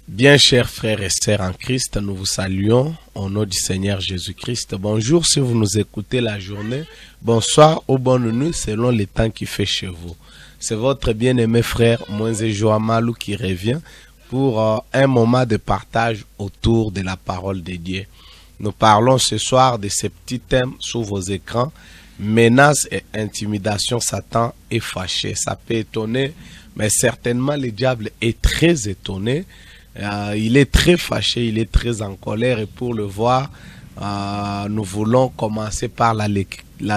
Bien chers frères et sœurs en Christ, nous vous saluons au nom du Seigneur Jésus-Christ. Bonjour si vous nous écoutez la journée, bonsoir ou bonne nuit selon le temps qui fait chez vous. C'est votre bien-aimé frère Moïse Joamalou qui revient pour un moment de partage autour de la parole de Dieu. Nous parlons ce soir de ces petits thèmes sous vos écrans, menaces et intimidation, Satan est fâché. Ça peut étonner, mais certainement le diable est très étonné. Il est très fâché, il est très en colère et pour le voir, nous voulons commencer par la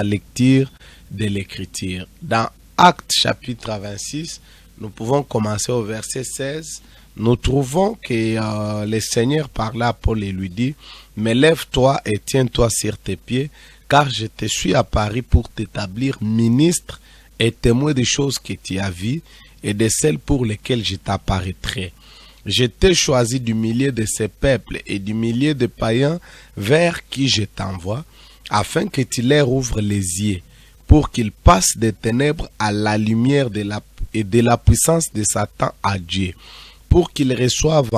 lecture de l'Écriture. Dans Actes chapitre 26, nous pouvons commencer au verset 16. Nous trouvons que le Seigneur parla à Paul et lui dit « Mais lève-toi et tiens-toi sur tes pieds, car je te suis apparu pour t'établir ministre et témoin des choses que tu as vues et de celles pour lesquelles je t'apparaîtrai. Je t'ai choisi du milieu de ces peuples et du milieu des païens vers qui je t'envoie, afin que tu leur ouvres les yeux, pour qu'ils passent des ténèbres à la lumière et de la puissance de Satan à Dieu, pour qu'ils reçoivent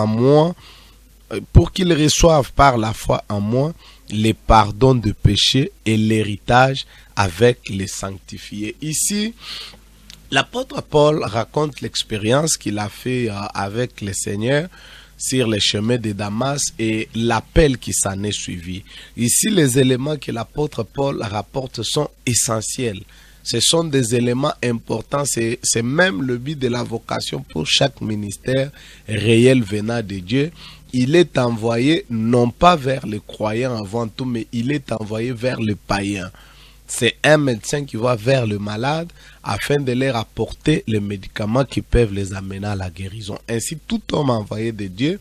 par la foi en moi les pardons de péché et l'héritage avec les sanctifiés. Ici, l'apôtre Paul raconte l'expérience qu'il a fait avec le Seigneur sur les chemins de Damas et l'appel qui s'en est suivi. Ici, les éléments que l'apôtre Paul rapporte sont essentiels. Ce sont des éléments importants. C'est même le but de la vocation pour chaque ministère réel venant de Dieu. Il est envoyé non pas vers les croyants avant tout, mais il est envoyé vers les païens. C'est un médecin qui va vers le malade afin de leur apporter les médicaments qui peuvent les amener à la guérison. Ainsi, tout homme envoyé de Dieu,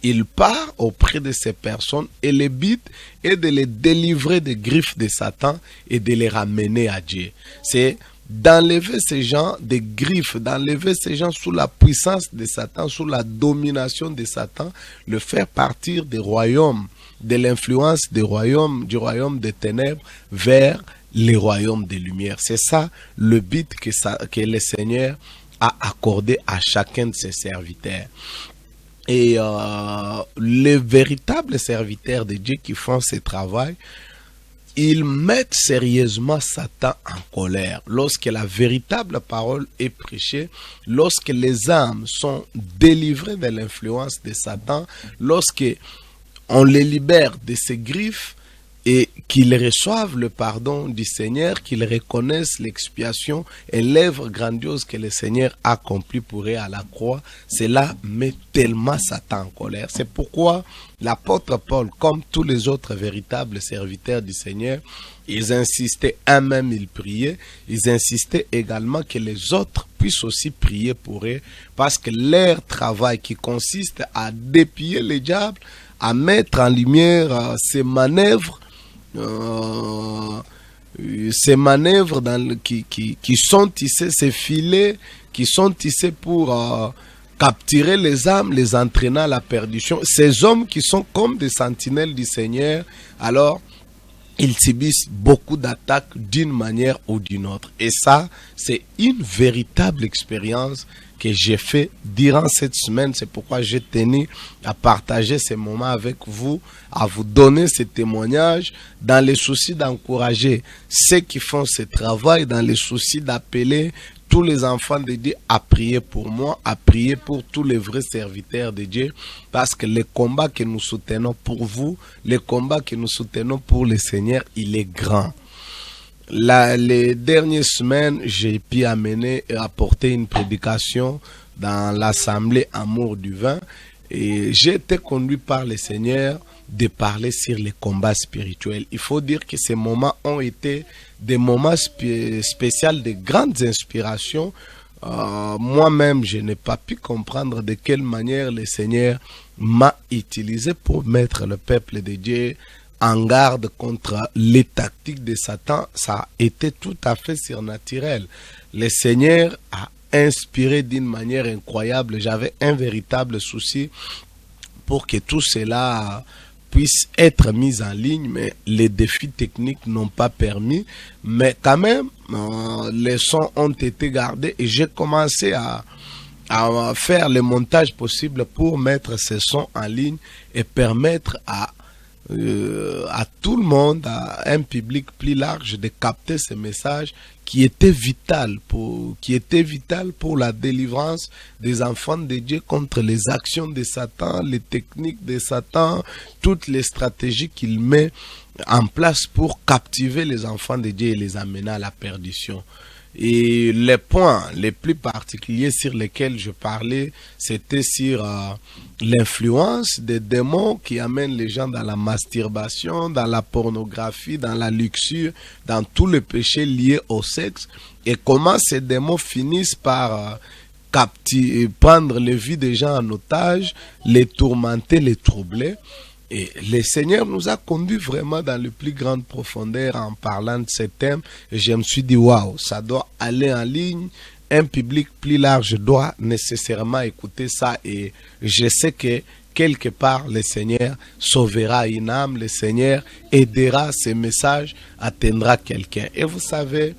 il part auprès de ces personnes et le but est de les délivrer des griffes de Satan et de les ramener à Dieu. C'est d'enlever ces gens des griffes, d'enlever ces gens sous la puissance de Satan, sous la domination de Satan, le faire partir des royaumes, de l'influence du royaume des ténèbres vers les royaumes des lumières. C'est ça le but que le Seigneur a accordé à chacun de ses serviteurs. Et les véritables serviteurs de Dieu qui font ce travail, ils mettent sérieusement Satan en colère. Lorsque la véritable parole est prêchée, lorsque les âmes sont délivrées de l'influence de Satan, lorsque on les libère de ses griffes, et qu'ils reçoivent le pardon du Seigneur, qu'ils reconnaissent l'expiation et l'œuvre grandiose que le Seigneur a accomplie pour eux à la croix, cela met tellement Satan en colère. C'est pourquoi l'apôtre Paul, comme tous les autres véritables serviteurs du Seigneur, ils insistaient, eux-mêmes ils priaient, ils insistaient également que les autres puissent aussi prier pour eux, parce que leur travail qui consiste à dépiller le diable, à mettre en lumière ces manœuvres qui sont tissés, ces filets qui sont tissés pour capturer les âmes, les entraîner à la perdition. Ces hommes qui sont comme des sentinelles du Seigneur, alors ils subissent beaucoup d'attaques d'une manière ou d'une autre. Et ça, c'est une véritable expérience que j'ai fait durant cette semaine. C'est pourquoi j'ai tenu à partager ces moments avec vous, à vous donner ces témoignages dans le souci d'encourager ceux qui font ce travail, dans le souci d'appeler tous les enfants de Dieu à prier pour moi, à prier pour tous les vrais serviteurs de Dieu, parce que le combat que nous soutenons pour vous, le combat que nous soutenons pour le Seigneur, il est grand. Les dernières semaines, j'ai pu apporter une prédication dans l'assemblée Amour du vin et j'ai été conduit par le Seigneur de parler sur les combats spirituels. Il faut dire que ces moments ont été des moments spéciaux de grandes inspirations. Moi-même, je n'ai pas pu comprendre de quelle manière le Seigneur m'a utilisé pour mettre le peuple de Dieu en garde contre les tactiques de Satan. Ça a été tout à fait surnaturel. Le Seigneur a inspiré d'une manière incroyable. J'avais un véritable souci pour que tout cela puisse être mis en ligne, mais les défis techniques n'ont pas permis. Mais quand même, les sons ont été gardés et j'ai commencé à à faire le montage possible pour mettre ces sons en ligne et permettre à tout le monde, à un public plus large, de capter ce message qui était vital pour la délivrance des enfants de Dieu contre les actions de Satan, les techniques de Satan, toutes les stratégies qu'il met en place pour captiver les enfants de Dieu et les amener à la perdition. Et les points les plus particuliers sur lesquels je parlais, c'était sur l'influence des démons qui amènent les gens dans la masturbation, dans la pornographie, dans la luxure, dans tous les péchés liés au sexe, et comment ces démons finissent par prendre les vies des gens en otage, les tourmenter, les troubler. Et le Seigneur nous a conduits vraiment dans les plus grandes profondeurs en parlant de ces thèmes. Et je me suis dit, waouh, ça doit aller en ligne. Un public plus large doit nécessairement écouter ça. Et je sais que quelque part, le Seigneur sauvera une âme. Le Seigneur aidera ces messages, atteindra quelqu'un. Et vous savez,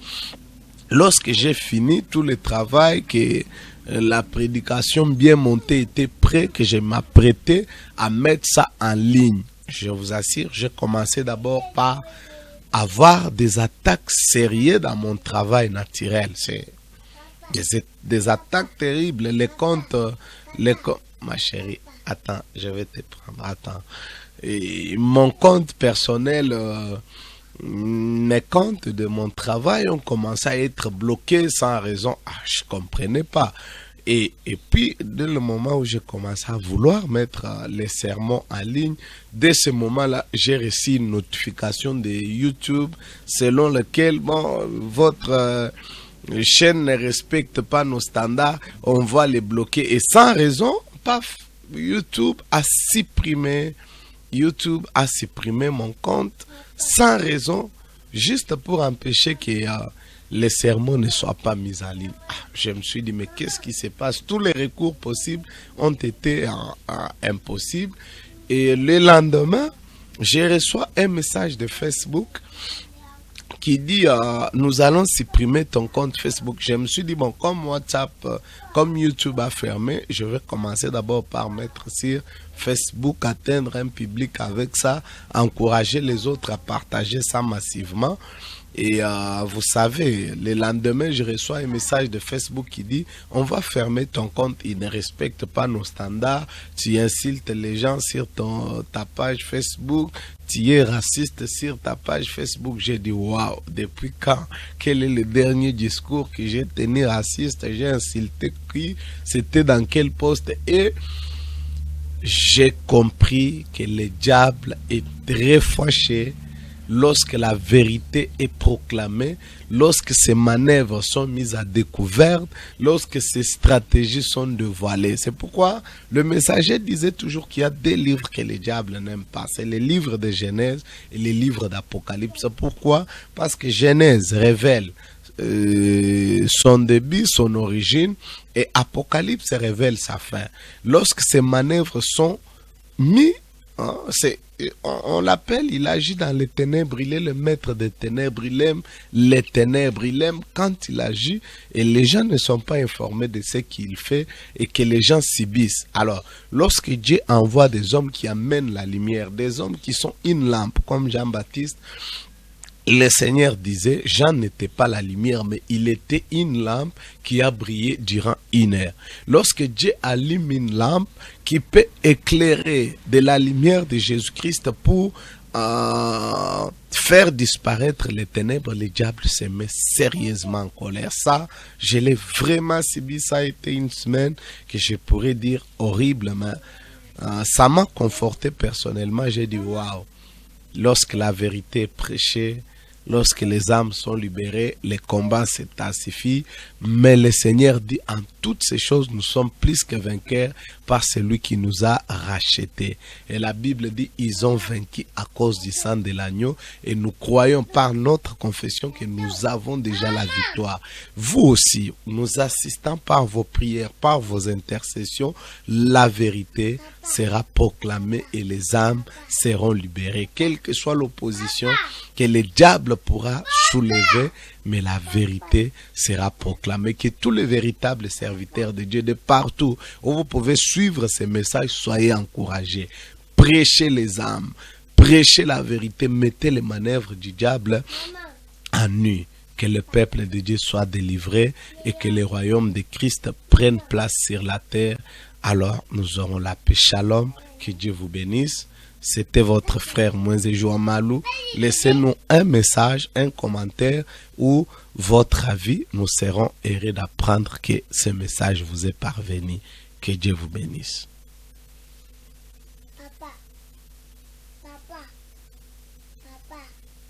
lorsque j'ai fini tout le travail, que la prédication bien montée était prêt, que je m'apprêtais à mettre ça en ligne, je vous assure, j'ai commencé d'abord par avoir des attaques sérieuses dans mon travail naturel. C'est des attaques terribles. Les comptes, ma chérie, attends, je vais te prendre, attends. Et mon compte personnel, mes comptes de mon travail ont commencé à être bloqués sans raison. Je comprenais pas. Et puis, dès le moment où j'ai commencé à vouloir mettre les sermons en ligne, dès ce moment-là, j'ai reçu une notification de YouTube selon laquelle, bon, votre chaîne ne respecte pas nos standards, on va les bloquer. Et sans raison, paf, YouTube a supprimé mon compte sans raison, juste pour empêcher que les sermons ne soient pas mis en ligne. Je me suis dit, mais qu'est-ce qui se passe? Tous les recours possibles ont été impossibles. Et le lendemain, j'ai reçu un message de Facebook qui dit nous allons supprimer ton compte Facebook. Je me suis dit, bon, comme WhatsApp, comme YouTube a fermé, je vais commencer d'abord par mettre sur Facebook, atteindre un public avec ça, encourager les autres à partager ça massivement. Et vous savez, le lendemain, je reçois un message de Facebook qui dit on va fermer ton compte, il ne respecte pas nos standards, tu insultes les gens sur ta page Facebook, tu es raciste sur ta page Facebook. J'ai dit waouh, depuis quand? Quel est le dernier discours que j'ai tenu raciste? J'ai insulté qui? C'était dans quel poste? Et j'ai compris que le diable est très fâché lorsque la vérité est proclamée, lorsque ces manœuvres sont mises à découvert, lorsque ces stratégies sont dévoilées. C'est pourquoi le messager disait toujours qu'il y a deux livres que le diable n'aime pas. C'est les livres de Genèse et les livres d'Apocalypse. Pourquoi? Parce que Genèse révèle son début, son origine, et Apocalypse révèle sa fin. Lorsque ces manœuvres sont mises, on l'appelle, il agit dans les ténèbres, il est le maître des ténèbres, il aime les ténèbres, il aime quand il agit et les gens ne sont pas informés de ce qu'il fait et que les gens subissent. Alors, lorsque Dieu envoie des hommes qui amènent la lumière, des hommes qui sont une lampe comme Jean-Baptiste, le Seigneur disait, Jean n'était pas la lumière, mais il était une lampe qui a brillé durant une heure. Lorsque Dieu allume une lampe qui peut éclairer de la lumière de Jésus-Christ pour faire disparaître les ténèbres, le diable se met sérieusement en colère. Ça, je l'ai vraiment subi. Ça a été une semaine que je pourrais dire horrible, mais ça m'a conforté personnellement. J'ai dit, waouh, lorsque la vérité est prêchée, lorsque les âmes sont libérées, les combats s'intensifient. Mais le Seigneur dit, en toutes ces choses, nous sommes plus que vainqueurs par celui qui nous a rachetés. Et la Bible dit, ils ont vaincu à cause du sang de l'agneau. Et nous croyons par notre confession que nous avons déjà la victoire. Vous aussi, nous assistons par vos prières, par vos intercessions, la vérité sera proclamée et les âmes seront libérées. Quelle que soit l'opposition que le diable diable pourra soulever, mais la vérité sera proclamée. Que tous les véritables serviteurs de Dieu de partout où vous pouvez suivre ces messages, soyez encouragés. Prêchez les âmes, prêchez la vérité, mettez les manœuvres du diable en nu. Que le peuple de Dieu soit délivré et que le royaume de Christ prenne place sur la terre. Alors nous aurons la paix. Shalom, que Dieu vous bénisse. C'était votre frère Moïse Malou. Laissez-nous un message, un commentaire ou votre avis. Nous serons heureux d'apprendre que ce message vous est parvenu. Que Dieu vous bénisse.